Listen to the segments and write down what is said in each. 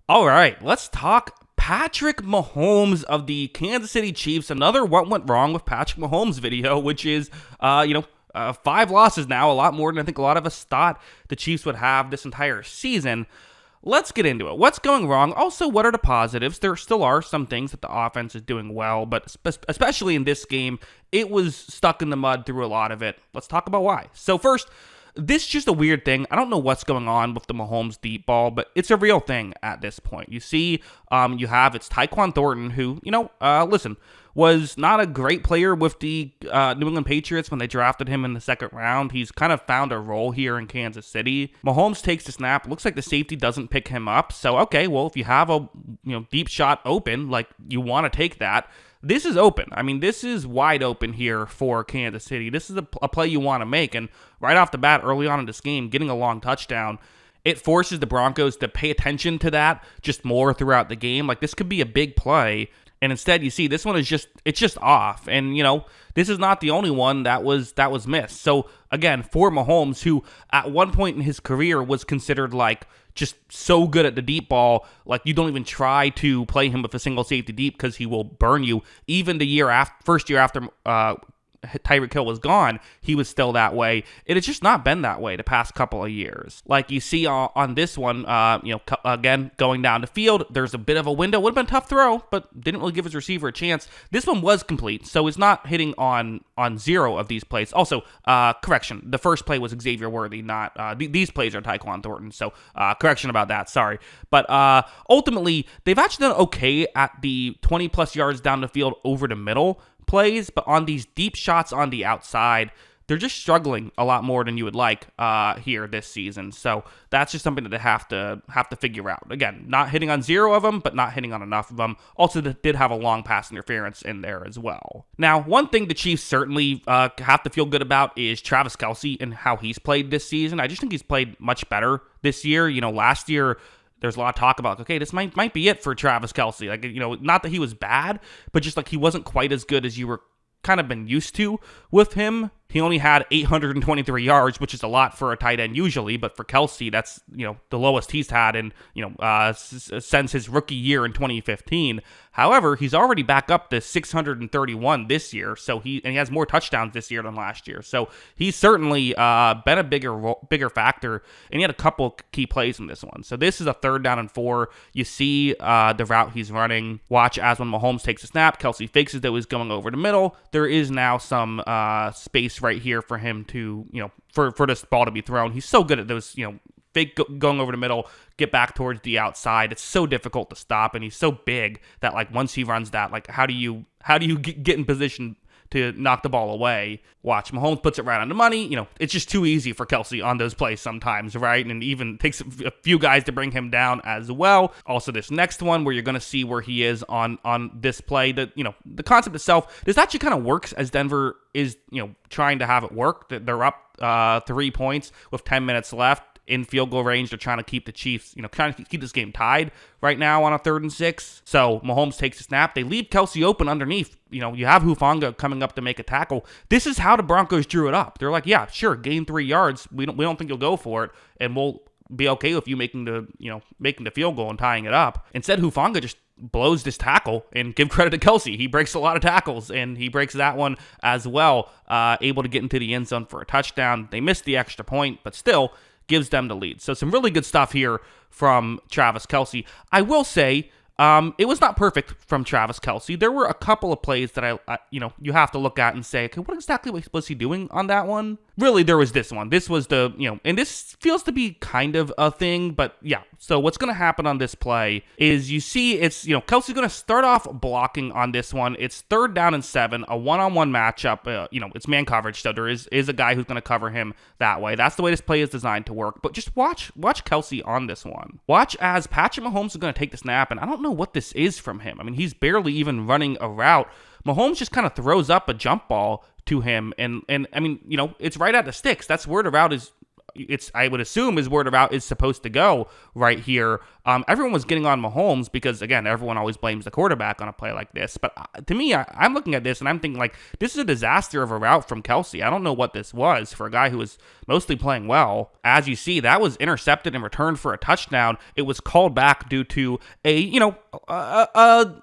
All right, let's talk Patrick Mahomes of the Kansas City Chiefs. Another what went wrong with Patrick Mahomes video, which is, 5 losses now, a lot more than I think a lot of us thought the Chiefs would have this entire season. Let's get into it. What's going wrong? Also, what are the positives? There still are some things that the offense is doing well, but especially in this game, it was stuck in the mud through a lot of it. Let's talk about why. So first, this is just a weird thing. I don't know what's going on with the Mahomes deep ball, but it's a real thing at this point. You see, it's Tyquan Thornton, who, listen, was not a great player with the New England Patriots when they drafted him in the second round. He's kind of found a role here in Kansas City. Mahomes takes the snap. Looks like the safety doesn't pick him up. So, okay, well, if you have a deep shot open, like you want to take that. This is open. I mean, this is wide open here for Kansas City. This is a play you want to make. And right off the bat, early on in this game, getting a long touchdown, it forces the Broncos to pay attention to that just more throughout the game. Like, this could be a big play. And instead, you see, this one is it's just off. And, this is not the only one that was missed. So, again, for Mahomes, who at one point in his career was considered like just so good at the deep ball, like you don't even try to play him with a single safety deep because he will burn you. Even the first year after Tyreek Hill was gone, he was still that way. It has just not been that way the past couple of years. Like you see on this one, again, going down the field, there's a bit of a window. Would have been a tough throw, but didn't really give his receiver a chance. This one was complete, so it's not hitting on zero of these plays. Also, correction, the first play was Xavier Worthy, not these plays are Tyquan Thornton, so correction about that, sorry. But ultimately, they've actually done okay at the 20-plus yards down the field over the middle plays, but on these deep shots on the outside, they're just struggling a lot more than you would like here this season. So that's just something that they have to figure out. Again, not hitting on zero of them, but not hitting on enough of them. Also, they did have a long pass interference in there as well. Now, one thing the Chiefs certainly have to feel good about is Travis Kelce and how he's played this season. I just think he's played much better this year. Last year, there's a lot of talk about, okay, this might be it for Travis Kelce. Like, not that he was bad, but just like he wasn't quite as good as you were kind of been used to with him. He only had 823 yards, which is a lot for a tight end usually, but for Kelce, that's, the lowest he's had in, since his rookie year in 2015. However, he's already back up to 631 this year, so he has more touchdowns this year than last year. So he's certainly been a bigger factor, and he had a couple key plays in this one. So this is a 3rd down and 4. You see the route he's running. Watch as when Mahomes takes a snap, Kelce fakes it, that was going over the middle. There is now some space right here for him to, for this ball to be thrown. He's so good at those, fake going over the middle, get back towards the outside. It's so difficult to stop, and he's so big that, like, once he runs that, like, how do you get in position to knock the ball away? Watch, Mahomes puts it right on the money. It's just too easy for Kelce on those plays sometimes, right? And even takes a few guys to bring him down as well. Also, this next one where you're going to see where he is on this play, the concept itself, this actually kind of works as Denver is, trying to have it work. They're up 3 points with 10 minutes left. In field goal range. They're trying to keep the Chiefs, trying to keep this game tied right now on a 3rd and 6. So Mahomes takes a snap. They leave Kelce open underneath. You have Hufanga coming up to make a tackle. This is how the Broncos drew it up. They're like, yeah, sure, gain 3 yards. We don't think you'll go for it, and we'll be okay with you making the field goal and tying it up. Instead, Hufanga just blows this tackle, and give credit to Kelce. He breaks a lot of tackles, and he breaks that one as well, able to get into the end zone for a touchdown. They missed the extra point, but still gives them the lead. So some really good stuff here from Travis Kelce. I will say, it was not perfect from Travis Kelce. There were a couple of plays that you have to look at and say, okay, what exactly was he doing on that one? Really, there was this one. This was and this feels to be kind of a thing, but yeah. So what's going to happen on this play is you see it's, Kelce's going to start off blocking on this one. It's 3rd down and 7, a one-on-one matchup. It's man coverage, so there is a guy who's going to cover him that way. That's the way this play is designed to work. But just watch Kelce on this one. Watch as Patrick Mahomes is going to take the snap, and I don't know what this is from him. I mean, he's barely even running a route. Mahomes just kind of throws up a jump ball to him, and I mean, it's right at the sticks. That's where the route is I would assume is where the route is supposed to go right here. Everyone was getting on Mahomes because, again, everyone always blames the quarterback on a play like this. But to me, I'm looking at this and I'm thinking, like, this is a disaster of a route from Kelce. I don't know what this was for a guy who was mostly playing well. As you see, that was intercepted and returned for a touchdown. It was called back due to I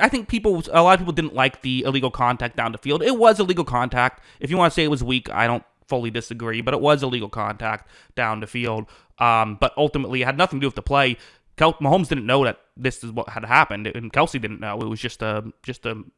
think a lot of people didn't like the illegal contact down the field. It was illegal contact. If you want to say it was weak, I don't fully disagree, but it was illegal contact down the field. But ultimately, it had nothing to do with the play. Mahomes didn't know that this is what had happened, and Kelce didn't know. It was just a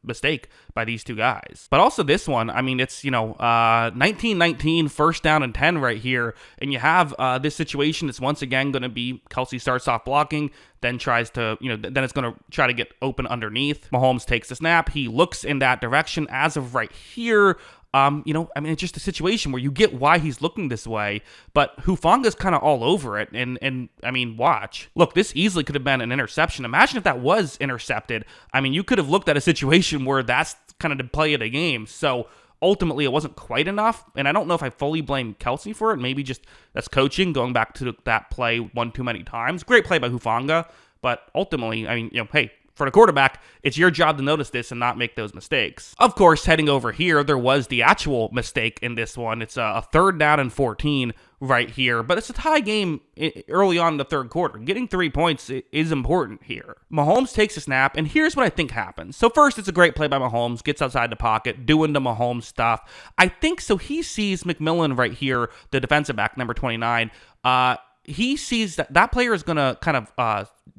mistake by these two guys. But also this one, I mean, it's 19-19, first down and 10 right here, and you have this situation. It's once again going to be Kelce starts off blocking, then tries to then it's going to try to get open underneath. Mahomes takes the snap. He looks in that direction. As of right here, it's just a situation where you get why he's looking this way, but Hufanga's kind of all over it. And I mean, watch. Look, this easily could have been an interception. Imagine if that was intercepted. I mean, you could have looked at a situation where that's kind of the play of the game. So ultimately, it wasn't quite enough. And I don't know if I fully blame Kelce for it. Maybe just that's coaching, going back to that play one too many times. Great play by Hufanga. But ultimately, I mean, hey, for the quarterback, it's your job to notice this and not make those mistakes. Of course, heading over here, there was the actual mistake in this one. It's a third down and 14 right here, but it's a tie game early on in the third quarter. Getting 3 points is important here. Mahomes takes a snap, and here's what I think happens. So first, it's a great play by Mahomes, gets outside the pocket, doing the Mahomes stuff. I think so he sees McMillan right here, the defensive back, number 29. He sees that player is going to kind of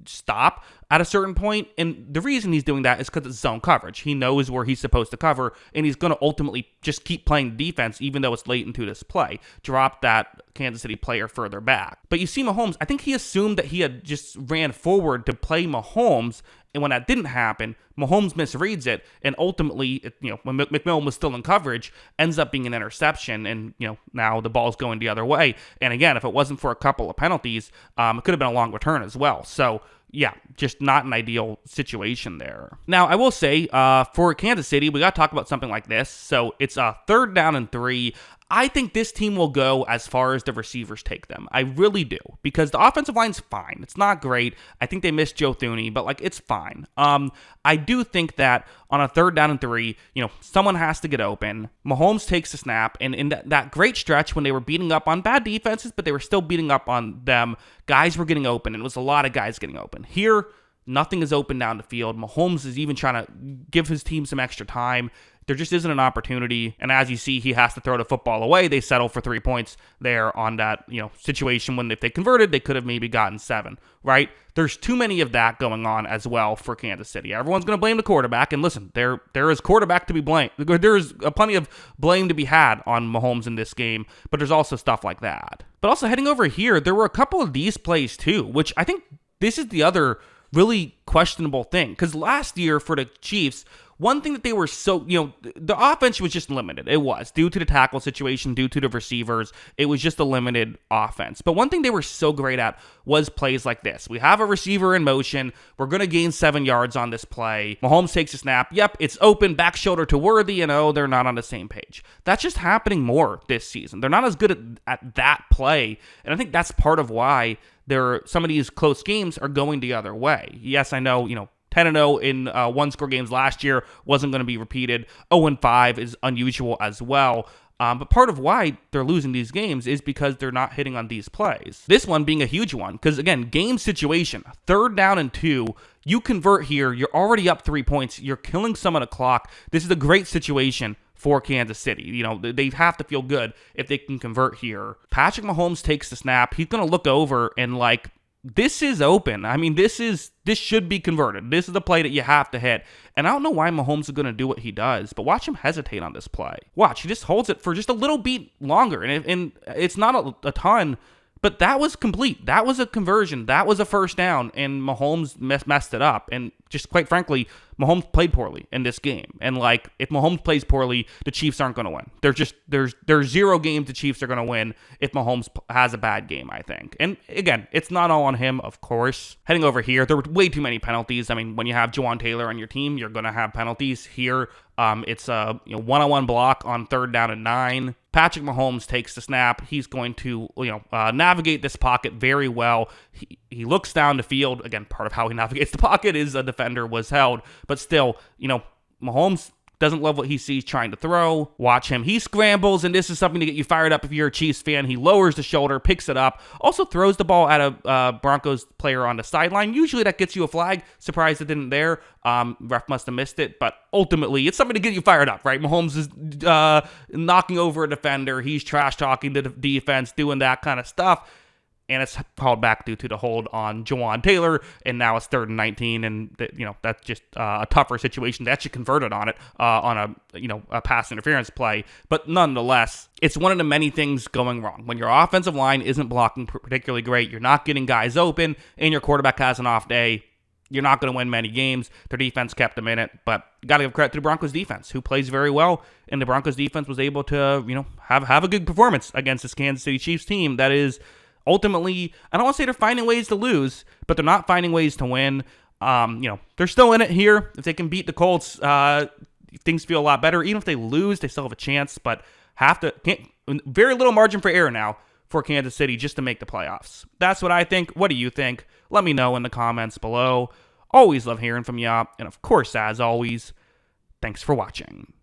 stop at a certain point, and the reason he's doing that is because it's zone coverage. He knows where he's supposed to cover, and he's going to ultimately just keep playing defense even though it's late into this play. Drop that Kansas City player further back. But you see Mahomes, I think he assumed that he had just ran forward to play Mahomes, and when that didn't happen, Mahomes misreads it, and ultimately, when McMillan was still in coverage, ends up being an interception, and now the ball's going the other way. And again, if it wasn't for a couple of penalties, it could have been a long return as well. So yeah, just not an ideal situation there. Now, I will say, for Kansas City, we got to talk about something like this. So it's a third down and 3. I think this team will go as far as the receivers take them. I really do, because the offensive line's fine. It's not great. I think they missed Joe Thuney, but it's fine. I do think that on a third down and 3, someone has to get open. Mahomes takes the snap, and in that great stretch when they were beating up on bad defenses, but they were still beating up on them, guys were getting open, and it was a lot of guys getting open. Here, nothing is open down the field. Mahomes is even trying to give his team some extra time. There just isn't an opportunity, and as you see, he has to throw the football away. They settle for 3 points there on that situation when if they converted, they could have maybe gotten 7, right? There's too many of that going on as well for Kansas City. Everyone's going to blame the quarterback, and listen, there is quarterback to be blamed. There is plenty of blame to be had on Mahomes in this game, but there's also stuff like that. But also heading over here, there were a couple of these plays too, which I think this is the other really questionable thing, because last year for the Chiefs, one thing that they were the offense was just limited. It was due to the tackle situation, due to the receivers. It was just a limited offense. But one thing they were so great at was plays like this. We have a receiver in motion. We're going to gain 7 yards on this play. Mahomes takes a snap. Yep, it's open, back shoulder to Worthy, and they're not on the same page. That's just happening more this season. They're not as good at that play. And I think that's part of why some of these close games are going the other way. Yes, I know, 10-0 in one-score games last year wasn't going to be repeated. 0-5 is unusual as well. But part of why they're losing these games is because they're not hitting on these plays. This one being a huge one, because again, game situation, third down and 2, you convert here, you're already up 3 points, you're killing some of the clock. This is a great situation for Kansas City. They have to feel good if they can convert here. Patrick Mahomes takes the snap. He's going to look over and this is open. I mean, this should be converted. This is the play that you have to hit. And I don't know why Mahomes is going to do what he does, but watch him hesitate on this play. Watch, he just holds it for just a little beat longer. And it's not a ton, but that was complete. That was a conversion. That was a first down, and Mahomes messed it up. And just quite frankly, Mahomes played poorly in this game. And if Mahomes plays poorly, the Chiefs aren't going to win. There's 0 games the Chiefs are going to win if Mahomes has a bad game, I think. And again, it's not all on him, of course. Heading over here, there were way too many penalties. I mean, when you have Juwan Taylor on your team, you're going to have penalties. Here, it's a one-on-one block on third down and 9. Patrick Mahomes takes the snap. He's going to, navigate this pocket very well. He looks down the field. Again, part of how he navigates the pocket is a defender was held. But still, Mahomes doesn't love what he sees trying to throw. Watch him. He scrambles, and this is something to get you fired up if you're a Chiefs fan. He lowers the shoulder, picks it up, also throws the ball at a Broncos player on the sideline. Usually that gets you a flag. Surprised it didn't there. Ref must have missed it, but ultimately it's something to get you fired up, right? Mahomes is knocking over a defender. He's trash-talking the defense, doing that kind of stuff. And it's called back due to the hold on Jawan Taylor, and now it's 3rd and 19, and that's just a tougher situation. They actually converted on it on a pass interference play, but nonetheless, it's one of the many things going wrong. When your offensive line isn't blocking particularly great, you're not getting guys open, and your quarterback has an off day, you're not going to win many games. Their defense kept them in it, but you got to give credit to the Broncos defense, who plays very well, and the Broncos defense was able to have a good performance against this Kansas City Chiefs team that is ultimately, I don't want to say they're finding ways to lose, but they're not finding ways to win. They're still in it here. If they can beat the Colts, things feel a lot better. Even if they lose, they still have a chance, but very little margin for error now for Kansas City just to make the playoffs. That's what I think. What do you think? Let me know in the comments below. Always love hearing from you. And of course, as always, thanks for watching.